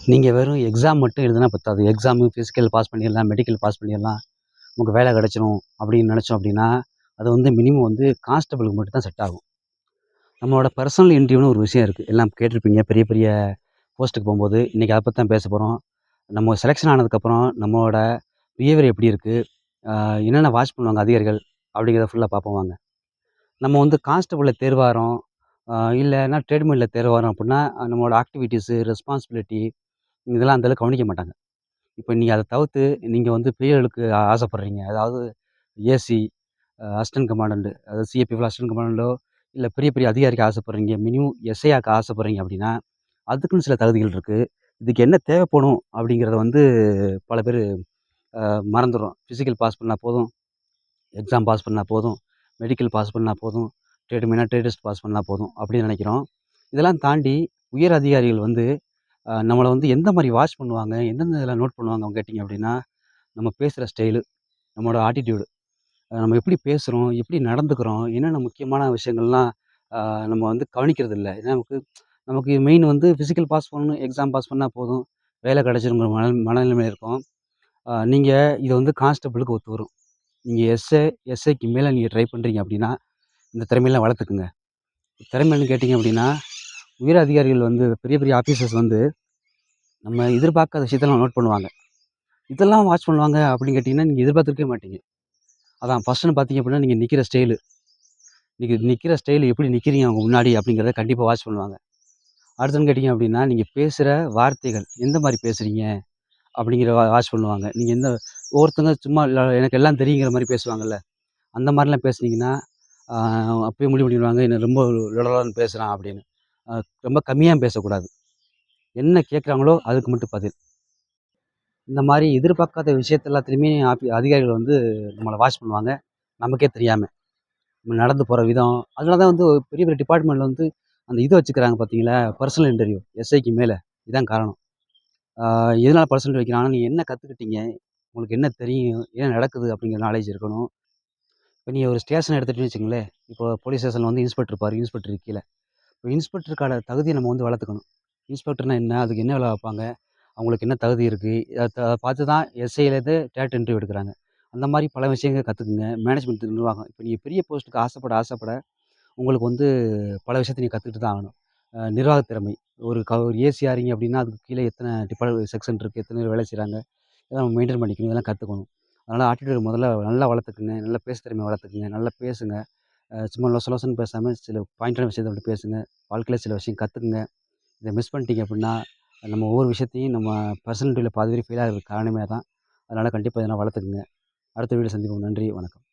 நீங்க வெறும் எக்ஸாம் மட்டும் எழுதுனா பத்தாது. எக்ஸாமு, பிசிக்கல் பாஸ் பண்ணிடலாம், மெடிக்கல் பாஸ் பண்ணிடலாம். நமக்கு வேலை கிடைச்சிரும் அப்படின்னு நினைச்சோம் அப்படின்னா, அது வந்து மினிமம் வந்து கான்ஸ்டபிளுக்கு மட்டும் தான் செட் ஆகும். நம்மளோட பெர்சனல் இன்டர்வியூன்னு ஒரு விஷயம் இருக்கு. எல்லாம் கேட்டிருப்பீங்க. பெரிய பெரிய போஸ்ட்டுக்கு போம்போது, இன்னைக்கு அத பத்தி தான் பேச போறோம். நம்ம செலக்ஷன் ஆனதுக்கப்புறம் நம்மளோட பிஹேவியர் எப்படி இருக்கு? என்னென்ன வாட்ச் பண்ணுவாங்க அதிகாரிகள்? அப்படிங்கிறத ஃபுல்லா பார்ப்போம் வாங்க. நம்ம வந்து கான்ஸ்டபிள்ல தேர்வாறோம், இல்லன்னா ட்ரேட்மென்ல தேர்வாறோம் அப்படின்னா, நம்மளோட ஆக்டிவிட்டீஸு, ரெஸ்பான்சிபிலிட்டி இதெல்லாம் அந்த அளவுக்கு கவனிக்க மாட்டாங்க. இப்ப நீங்க அத தவிர்த்து, நீங்க வந்து பெயர்களுக்கு ஆசைப்படுறீங்க. அதாவது ஏசி, அசிஸ்டன்ட் கமாண்டன்ட், அதாவது சிஏபி ஃபுல் அசிஸ்டன்ட் கமாண்டன்ட்டோ, இல்ல பெரிய பெரிய அதிகாரிக்கு ஆசைப்படுறீங்க. மினிமம் எஸ்ஐ ஆக்க ஆசைப்படுறீங்க அப்படின்னா, அதுக்குன்னு சில தகுதிகள் இருக்கு. இதுக்கு என்ன தேவைப்படும் அப்படிங்கிறத வந்து பல பேரு மறந்துர்றோம். பிசிக்கல் பாஸ் பண்ணா போதும், எக்ஸாம் பாஸ் பண்ணா போதும், மெடிக்கல் பாஸ் பண்ணா போதும், ட்ரேட் டெஸ்ட் பாஸ் பண்ணா போதும் அப்படின்னு நெனைக்கிறோம். இதெல்லாம் தாண்டி உயர் அதிகாரிகள் வந்து நம்மள வந்து எந்த மாரி வாட்ச் பண்ணுவாங்க, எந்தெந்த இதெல்லாம் நோட் பண்ணுவாங்க அவங்க கேட்டீங்க அப்படின்னா, நம்ம பேசுற ஸ்டைலு, நம்மளோட ஆட்டிட்யூடு, நம்ம எப்படி பேசுறோம், எப்படி நடந்துக்கிறோம், என்னென்ன முக்கியமான விஷயங்கள்லாம் அ நம்ம வந்து கவனிக்கிறதில்ல. ஏன்னா நமக்கு நமக்கு மெயின் வந்து பிசிக்கல் பாஸ் பண்ணணும், எக்ஸாம் பாஸ் பண்ணா போதும், வேலை கிடைச்சிருங்கிற மனநிலைமையில இருக்கோம். நீங்க இத வந்து கான்ஸ்டபிளுக்கு ஒத்து வரும். நீங்க எஸ்ஐக்கு மேல நீங்க ட்ரை பண்றீங்க அப்படின்னா, இந்த திறமையெல்லாம் வளர்த்துக்குங்க. திறமைன்னு கேட்டீங்க அப்படின்னா, உயர் அதிகாரிகள் வந்து பெரிய பெரிய ஆஃபீசர்ஸ் வந்து நம்ம எதிர்பார்க்காத விஷயத்தெல்லாம் நோட் பண்ணுவாங்க. இதெல்லாம் வாட்ச் பண்ணுவாங்க அப்படின்னு கேட்டீங்கன்னா, நீங்க எதிர்பார்த்திருக்கவே மாட்டீங்க. அதான் ஃபர்ஸ்ட்டுன்னு பார்த்தீங்க அப்படின்னா, நீங்க நிக்கிற ஸ்டைலு. நீங்க நிக்கிற ஸ்டைலு எப்படி நிக்கிறீங்க அவங்க முன்னாடி அப்படிங்கிறத கண்டிப்பா வாட்ச் பண்ணுவாங்க. அடுத்ததுன்னு கேட்டீங்க அப்படின்னா, நீங்க பேசுற வார்த்தைகள் எந்த மாரி பேசுறீங்க அப்படிங்கிற வாட்ச் பண்ணுவாங்க. நீங்க எந்த ஒவ்வொருத்தங்க சும்மா எனக்கு எல்லாம் தெரியுங்கிற மாரி பேசுவாங்கல்ல. அந்த மாரிலாம் பேசுனீங்கன்னா, ஆ அப்பயே முடிவு பண்ணிடுவாங்க. என்ன ரொம்ப லொடலொடன்னு பேசுறான் அப்படின்னு. அ ரொம்ப கம்மியா பேசக்கூடாது. என்ன கேட்குறாங்களோ அதுக்கு மட்டும் பதில். இந்த மாரி எதிர்பார்க்காத விஷயத்த எல்லாத்துலயுமே அதிகாரிகள் வந்து நம்மள வாட்ச் பண்ணுவாங்க. நமக்கே தெரியாம. நம்ம நடந்து போற விதம், அதனால தான் வந்து பெரிய பெரிய டிபார்ட்மெண்ட்ல வந்து அந்த இது வச்சுக்கிறாங்க பார்த்தீங்களா? பர்சனல் இன்டர்வியூ எஸ்ஐக்கு மேல. இதான் காரணம். ஆ எதனால பர்சனல் வைக்கிறாங்கன்னா, நீங்க என்ன கத்துக்கிட்டீங்க? உங்களுக்கு என்ன தெரியும்? என்ன நடக்குது? அப்படிங்கிற நாலேட்ஜ் இருக்கணும். இப்ப நீங்க ஒரு ஸ்டேஷன் எடுத்துட்டீங்கன்னு வச்சுக்கங்களேன், இப்போ போலீஸ் ஸ்டேஷன்ல வந்து இன்ஸ்பெக்டர் இருப்பாரு. இன்ஸ்பெக்டருக்கு கீழ. இப்ப இன்ஸ்பெக்டருக்கான தகுதிய நம்ம வந்து வளர்த்துக்கணும். இன்ஸ்பெக்டர்னா என்ன? அதுக்கு என்ன வேலை பார்ப்பாங்க? அவங்களுக்கு என்ன தகுதி இருக்கு? அத பார்த்து தான் எஸ்ஐலேருந்து டேரக்ட் இன்டர்வியூ எடுக்குறாங்க. அந்த மாரி பல விஷயங்கள் கத்துக்குங்க. மேனேஜ்மென்ட் நிர்வாகம். இப்ப நீங்க பெரிய போஸ்ட்டுக்கு ஆசைப்பட உங்களுக்கு வந்து பல விஷயத்த நீங்க கத்துக்கிட்டு தான் ஆகணும். நிர்வாகத் திறமை. ஒரு ஏசி ஆறீங்க அப்படின்னா, அதுக்கு கீழ எத்தன செக்ஷன் இருக்கு? எத்தன பேர் வேலை செய்றாங்க? இதெல்லாம் நம்ம மெயின்டெயின் பண்ணிக்கணும். இதெல்லாம் கத்துக்கணும். அதனால ஆட்டிட்யூட் முதல்ல நல்லா வளர்த்துக்குங்க. நல்லா பேச்சு திறமைய வளர்த்துக்குங்க. நல்லா பேசுங்க. சும்மா லொச லொசன்னு பேசாம சில பாயிண்டான விஷயத்த மட்டும் பேசுங்க. வாழ்க்கையில சில விஷயம் கத்துக்குங்க. இத மிஸ் பண்ணிட்டீங்க அப்படின்னா, நம்ம ஒவ்வொரு விஷயத்தையும் நம்ம பர்சனாலிட்டில பாதி பேர் ஃபெயில் ஆகுறதுக்கு காரணமே அதான். அதனால கண்டிப்பா இதெல்லாம் வளர்த்துக்குங்க. அடுத்த வீடியோல சந்திப்போம். நன்றி, வணக்கம்.